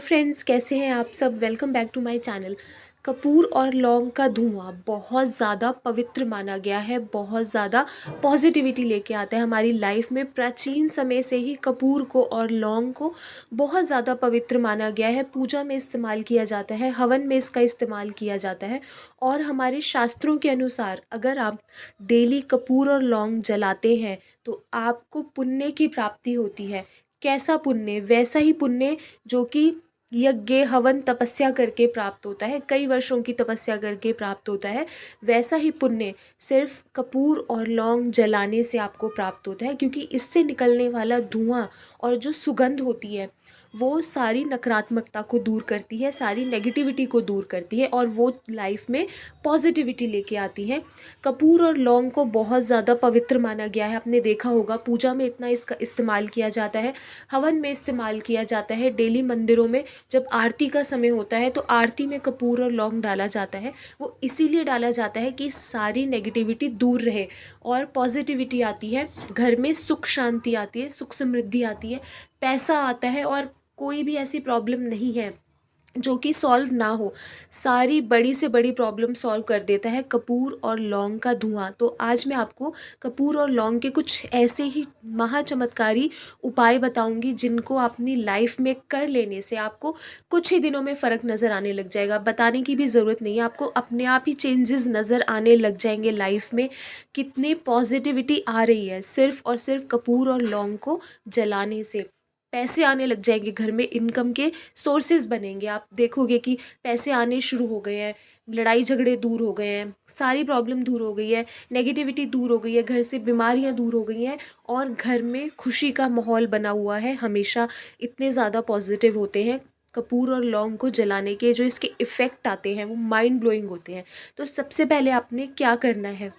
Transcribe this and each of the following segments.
Friends, कैसे हैं आप सब। Welcome back to my channel. कपूर और लौंग का धुआं बहुत ज़्यादा पवित्र माना गया है, बहुत ज़्यादा पॉजिटिविटी लेके आता है हमारी लाइफ में। प्राचीन समय से ही कपूर को और लौंग को बहुत ज़्यादा पवित्र माना गया है। पूजा में इस्तेमाल किया जाता है, हवन में इसका इस्तेमाल किया जाता है। और हमारे शास्त्रों के अनुसार अगर आप डेली कपूर और लौंग जलाते हैं तो आपको पुण्य की प्राप्ति होती है। कैसा पुण्य? वैसा ही पुण्य जो कि यज्ञ हवन तपस्या करके प्राप्त होता है, कई वर्षों की तपस्या करके प्राप्त होता है। वैसा ही पुण्य सिर्फ कपूर और लौंग जलाने से आपको प्राप्त होता है, क्योंकि इससे निकलने वाला धुआं और जो सुगंध होती है वो सारी नकारात्मकता को दूर करती है, सारी नेगेटिविटी को दूर करती है और वो लाइफ में पॉजिटिविटी लेके आती है। कपूर और लौंग को बहुत ज़्यादा पवित्र माना गया है। आपने देखा होगा पूजा में इतना इसका इस्तेमाल किया जाता है, हवन में इस्तेमाल किया जाता है। डेली मंदिरों में जब आरती का समय होता है तो आरती में कपूर और लौंग डाला जाता है। वो इसीलिए डाला जाता है कि सारी नेगेटिविटी दूर रहे और पॉजिटिविटी आती है, घर में सुख शांति आती है, सुख समृद्धि आती है, पैसा आता है और कोई भी ऐसी प्रॉब्लम नहीं है जो कि सॉल्व ना हो। सारी बड़ी से बड़ी प्रॉब्लम सॉल्व कर देता है कपूर और लौंग का धुआं। तो आज मैं आपको कपूर और लौंग के कुछ ऐसे ही महाचमत्कारी उपाय बताऊंगी जिनको अपनी लाइफ में कर लेने से आपको कुछ ही दिनों में फ़र्क नज़र आने लग जाएगा। बताने की भी ज़रूरत नहीं है, आपको अपने आप ही चेंजेस नज़र आने लग जाएंगे लाइफ में। कितनी पॉजिटिविटी आ रही है सिर्फ़ और सिर्फ कपूर और लौंग को जलाने से। पैसे आने लग जाएंगे घर में, इनकम के सोर्सेज बनेंगे। आप देखोगे कि पैसे आने शुरू हो गए हैं, लड़ाई झगड़े दूर हो गए हैं, सारी प्रॉब्लम दूर हो गई है, नेगेटिविटी दूर हो गई है, घर से बीमारियां दूर हो गई हैं और घर में खुशी का माहौल बना हुआ है। हमेशा इतने ज़्यादा पॉजिटिव होते हैं कपूर और लौंग को जलाने के। जो इसके इफ़ेक्ट आते हैं वो माइंड ब्लोइंग होते हैं। तो सबसे पहले आपने क्या करना है,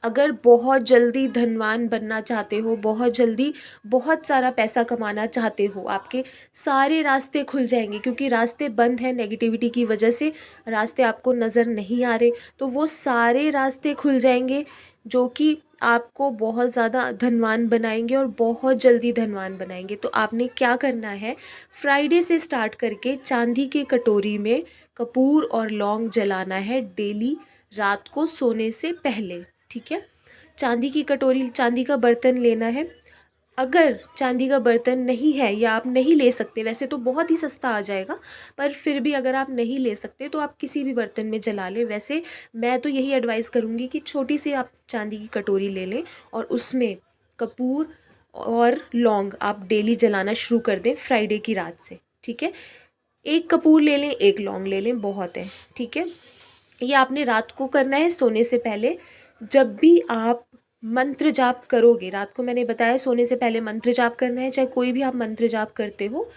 अगर बहुत जल्दी धनवान बनना चाहते हो, बहुत जल्दी बहुत सारा पैसा कमाना चाहते हो, आपके सारे रास्ते खुल जाएंगे, क्योंकि रास्ते बंद हैं नेगेटिविटी की वजह से, रास्ते आपको नज़र नहीं आ रहे। तो वो सारे रास्ते खुल जाएंगे जो कि आपको बहुत ज़्यादा धनवान बनाएंगे और बहुत जल्दी धनवान बनाएंगे। तो आपने क्या करना है, फ्राइडे से स्टार्ट करके चांदी की कटोरी में कपूर और लौंग जलाना है डेली, रात को सोने से पहले। ठीक है, चांदी की कटोरी, चांदी का बर्तन लेना है। अगर चांदी का बर्तन नहीं है या आप नहीं ले सकते, वैसे तो बहुत ही सस्ता आ जाएगा, पर फिर भी अगर आप नहीं ले सकते तो आप किसी भी बर्तन में जला लें। वैसे मैं तो यही एडवाइस करूँगी कि छोटी सी आप चांदी की कटोरी ले लें और उसमें कपूर और लौंग आप डेली जलाना शुरू कर दें फ्राइडे की रात से। ठीक है, एक कपूर ले लें, एक लौंग ले लें, बहुत है। ठीक है, ये आपने रात को करना है सोने से पहले। जब भी आप मंत्र जाप करोगे रात को, मैंने बताया सोने से पहले मंत्र जाप करना है, चाहे कोई भी आप मंत्र जाप करते हो,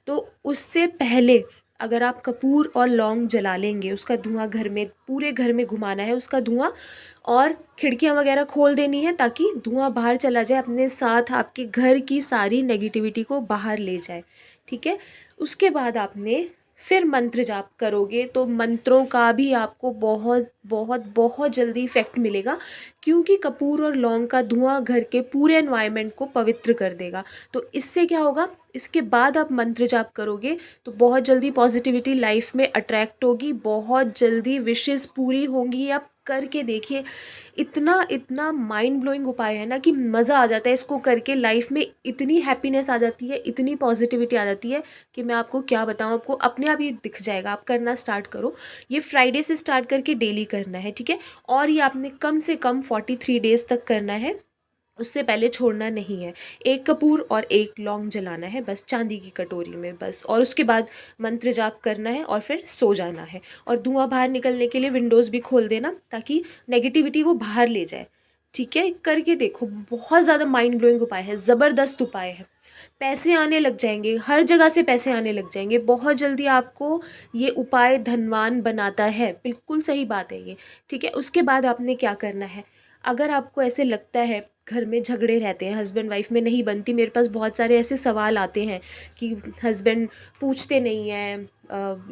तो उससे पहले अगर आप कपूर और लौंग जला लेंगे, उसका धुआं घर में, पूरे घर में घुमाना है उसका धुआं, और खिड़कियां वगैरह खोल देनी है ताकि धुआं बाहर चला जाए, अपने साथ आपके घर की सारी नेगेटिविटी को बाहर ले जाए। ठीक है, उसके बाद आपने फिर मंत्र जाप करोगे तो मंत्रों का भी आपको बहुत बहुत बहुत जल्दी इफ़ेक्ट मिलेगा, क्योंकि कपूर और लौंग का धुआं घर के पूरे एनवायरनमेंट को पवित्र कर देगा। तो इससे क्या होगा, इसके बाद आप मंत्र जाप करोगे तो बहुत जल्दी पॉजिटिविटी लाइफ में अट्रैक्ट होगी, बहुत जल्दी विशेज़ पूरी होंगी। आप करके देखिए, इतना इतना माइंड ब्लोइंग उपाय है ना कि मज़ा आ जाता है इसको करके। लाइफ में इतनी हैप्पीनेस आ जाती है, इतनी पॉजिटिविटी आ जाती है कि मैं आपको क्या बताऊँ, आपको अपने आप ही दिख जाएगा। आप करना स्टार्ट करो, ये फ्राइडे से स्टार्ट करके डेली करना है। ठीक है, और ये आपने कम से कम 43 डेज़ तक करना है, उससे पहले छोड़ना नहीं है। एक कपूर और एक लौंग जलाना है बस चांदी की कटोरी में, बस। और उसके बाद मंत्र जाप करना है और फिर सो जाना है। और धुआं बाहर निकलने के लिए विंडोज़ भी खोल देना ताकि नेगेटिविटी वो बाहर ले जाए। ठीक है, करके देखो, बहुत ज़्यादा माइंड ब्लोइंग उपाय है, ज़बरदस्त उपाय है। पैसे आने लग जाएंगे, हर जगह से पैसे आने लग जाएंगे बहुत जल्दी। आपको ये उपाय धनवान बनाता है, बिल्कुल सही बात है ये। ठीक है, उसके बाद आपने क्या करना है, अगर आपको ऐसे लगता है घर में झगड़े रहते हैं, हस्बैंड वाइफ में नहीं बनती। मेरे पास बहुत सारे ऐसे सवाल आते हैं कि हस्बैंड पूछते नहीं हैं,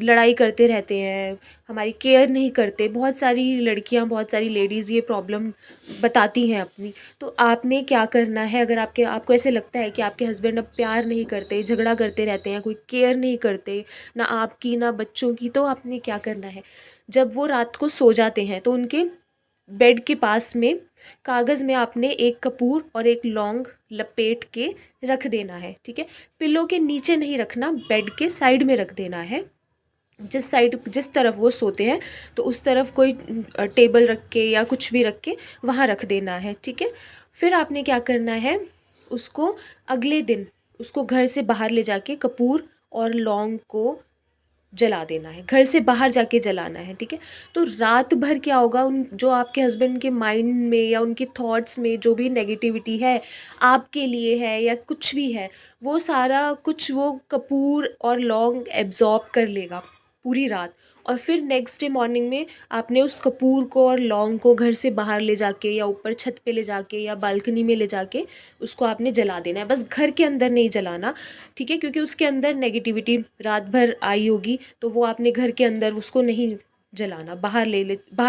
लड़ाई करते रहते हैं, हमारी केयर नहीं करते। बहुत सारी लड़कियां, बहुत सारी लेडीज़ ये प्रॉब्लम बताती हैं अपनी। तो आपने क्या करना है, अगर आपको ऐसे लगता है कि आपके हस्बैंड अब प्यार नहीं करते, झगड़ा करते रहते हैं, कोई केयर नहीं करते ना आपकी ना बच्चों की, तो आपने क्या करना है, जब वो रात को सो जाते हैं तो उनके बेड के पास में कागज़ में आपने एक कपूर और एक लौंग लपेट के रख देना है। ठीक है, पिल्लो के नीचे नहीं रखना, बेड के साइड में रख देना है। जिस तरफ वो सोते हैं तो उस तरफ कोई टेबल रख के या कुछ भी रख के वहाँ रख देना है। ठीक है, फिर आपने क्या करना है, उसको अगले दिन उसको घर से बाहर ले जाके कपूर और लौंग को जला देना है, घर से बाहर जाके जलाना है। ठीक है, तो रात भर क्या होगा, उन जो आपके हस्बैंड के माइंड में या उनके थॉट्स में जो भी नेगेटिविटी है आपके लिए है या कुछ भी है, वो सारा कुछ वो कपूर और लौंग एब्जॉर्ब कर लेगा पूरी रात। और फिर नेक्स्ट डे मॉर्निंग में आपने उस कपूर को और लौंग को घर से बाहर ले जाके या ऊपर छत पे ले जाके या बालकनी में ले जाके उसको आपने जला देना है। बस घर के अंदर नहीं जलाना, ठीक है, क्योंकि उसके अंदर नेगेटिविटी रात भर आई होगी, तो वो आपने घर के अंदर उसको नहीं जलाना, बाहर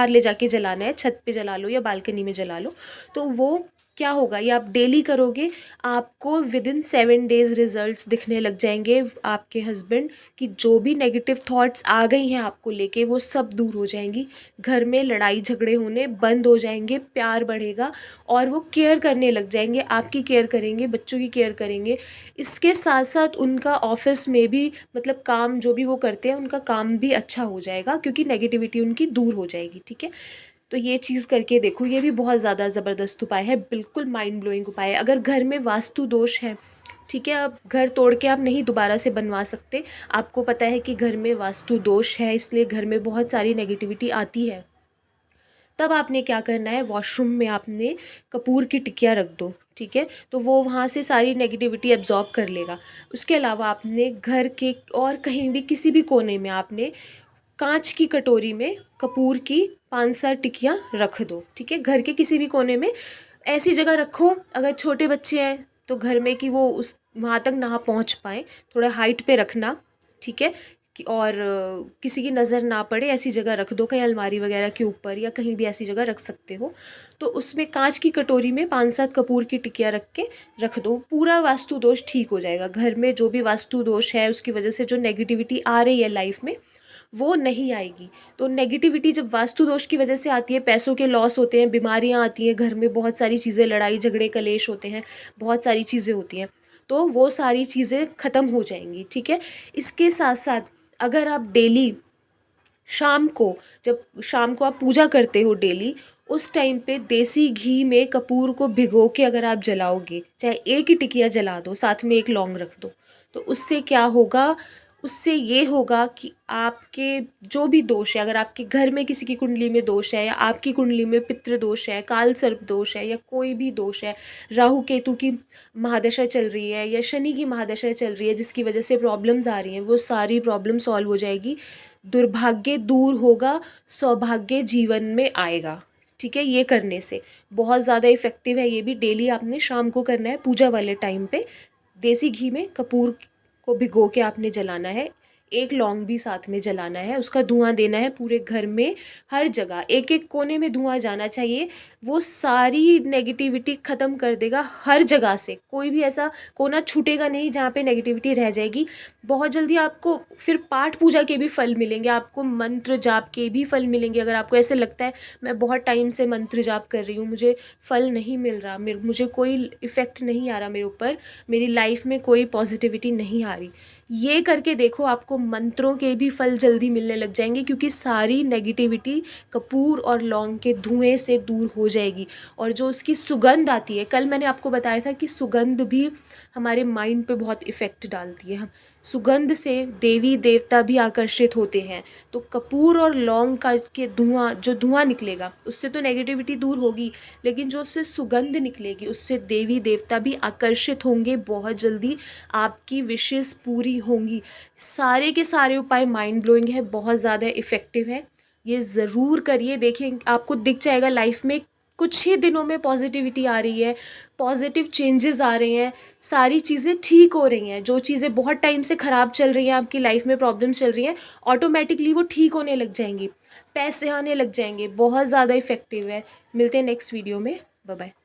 ले जाके जलाना है, छत पे जला लो या बालकनी में जला लो। तो वो क्या होगा, ये आप डेली करोगे, आपको विदिन 7 डेज़ रिजल्ट्स दिखने लग जाएंगे। आपके हस्बैंड की जो भी नेगेटिव थॉट्स आ गई हैं आपको लेके, वो सब दूर हो जाएंगी। घर में लड़ाई झगड़े होने बंद हो जाएंगे, प्यार बढ़ेगा और वो केयर करने लग जाएंगे, आपकी केयर करेंगे, बच्चों की केयर करेंगे। इसके साथ साथ उनका ऑफिस में भी, मतलब काम जो भी वो करते हैं, उनका काम भी अच्छा हो जाएगा क्योंकि नेगेटिविटी उनकी दूर हो जाएगी। ठीक है, तो ये चीज़ करके देखो, ये भी बहुत ज़्यादा ज़बरदस्त उपाय है, बिल्कुल माइंड ब्लोइंग उपाय है। अगर घर में वास्तु दोष है, ठीक है, अब घर तोड़ के आप नहीं दोबारा से बनवा सकते, आपको पता है कि घर में वास्तु दोष है, इसलिए घर में बहुत सारी नेगेटिविटी आती है, तब आपने क्या करना है, वॉशरूम में आपने कपूर की टिकिया रख दो। ठीक है, तो वो वहाँ से सारी नेगेटिविटी एब्जॉर्ब कर लेगा। उसके अलावा आपने घर के और कहीं भी किसी भी कोने में आपने कांच की कटोरी में कपूर की 5-7 टिकियाँ रख दो। ठीक है, घर के किसी भी कोने में ऐसी जगह रखो, अगर छोटे बच्चे हैं तो घर में कि वो उस वहाँ तक ना पहुँच पाए, थोड़ा हाइट पे रखना। ठीक है, और किसी की नज़र ना पड़े ऐसी जगह रख दो, कहीं अलमारी वगैरह के ऊपर या कहीं भी ऐसी जगह रख सकते हो। तो उसमें कांच की कटोरी में 5-7 कपूर की टिकिया रख के रख दो, पूरा वास्तु दोष ठीक हो जाएगा। घर में जो भी वास्तु दोष है, उसकी वजह से जो नेगेटिविटी आ रही है लाइफ में, वो नहीं आएगी। तो नेगेटिविटी जब वास्तु दोष की वजह से आती है, पैसों के लॉस होते हैं, बीमारियां आती हैं, घर में बहुत सारी चीज़ें, लड़ाई झगड़े कलेश होते हैं, बहुत सारी चीज़ें होती हैं, तो वो सारी चीज़ें ख़त्म हो जाएंगी। ठीक है, इसके साथ साथ अगर आप डेली शाम को, जब शाम को आप पूजा करते हो डेली, उस टाइम पे देसी घी में कपूर को भिगो के अगर आप जलाओगे, चाहे एक ही टिकिया जला दो, साथ में एक लौंग रख दो, तो उससे क्या होगा, उससे ये होगा कि आपके जो भी दोष है, अगर आपके घर में किसी की कुंडली में दोष है या आपकी कुंडली में पितृ दोष है, काल सर्प दोष है या कोई भी दोष है, राहु केतु की महादशा चल रही है या शनि की महादशा चल रही है जिसकी वजह से प्रॉब्लम्स आ रही हैं, वो सारी प्रॉब्लम सॉल्व हो जाएगी, दुर्भाग्य दूर होगा, सौभाग्य जीवन में आएगा। ठीक है, ये करने से बहुत ज़्यादा इफ़ेक्टिव है। ये भी डेली आपने शाम को करना है, पूजा वाले टाइम पे देसी घी में कपूर को भिगो के आपने जलाना है, एक लौंग भी साथ में जलाना है, उसका धुआं देना है पूरे घर में, हर जगह एक एक कोने में धुआं जाना चाहिए। वो सारी नेगेटिविटी ख़त्म कर देगा, हर जगह से कोई भी ऐसा कोना छूटेगा नहीं जहाँ पे नेगेटिविटी रह जाएगी। बहुत जल्दी आपको फिर पाठ पूजा के भी फल मिलेंगे, आपको मंत्र जाप के भी फल मिलेंगे। अगर आपको ऐसे लगता है मैं बहुत टाइम से मंत्र जाप कर रही हूँ, मुझे फल नहीं मिल रहा, मुझे कोई इफ़ेक्ट नहीं आ रहा मेरे ऊपर, मेरी लाइफ में कोई पॉजिटिविटी नहीं आ रही, ये करके देखो, आपको मंत्रों के भी फल जल्दी मिलने लग जाएंगे, क्योंकि सारी नेगेटिविटी कपूर और लौंग के धुएं से दूर हो जाएगी। और जो उसकी सुगंध आती है, कल मैंने आपको बताया था कि सुगंध भी हमारे माइंड पे बहुत इफ़ेक्ट डालती है, हम सुगंध से देवी देवता भी आकर्षित होते हैं। तो कपूर और लौंग का के जो धुआं निकलेगा, उससे तो नेगेटिविटी दूर होगी, लेकिन जो उससे सुगंध निकलेगी उससे देवी देवता भी आकर्षित होंगे, बहुत जल्दी आपकी विशेष पूरी होंगी। सारे के सारे उपाय माइंड ब्लोइंग है, बहुत ज़्यादा इफ़ेक्टिव है, ये ज़रूर करिए, देखें आपको दिख जाएगा लाइफ में कुछ ही दिनों में पॉजिटिविटी आ रही है, पॉजिटिव चेंजेस आ रहे हैं, सारी चीज़ें ठीक हो रही हैं। जो चीज़ें बहुत टाइम से ख़राब चल रही हैं, आपकी लाइफ में प्रॉब्लम्स चल रही हैं, ऑटोमेटिकली वो ठीक होने लग जाएंगी, पैसे आने लग जाएंगे। बहुत ज़्यादा इफ़ेक्टिव है। मिलते हैं नेक्स्ट वीडियो में। Bye bye.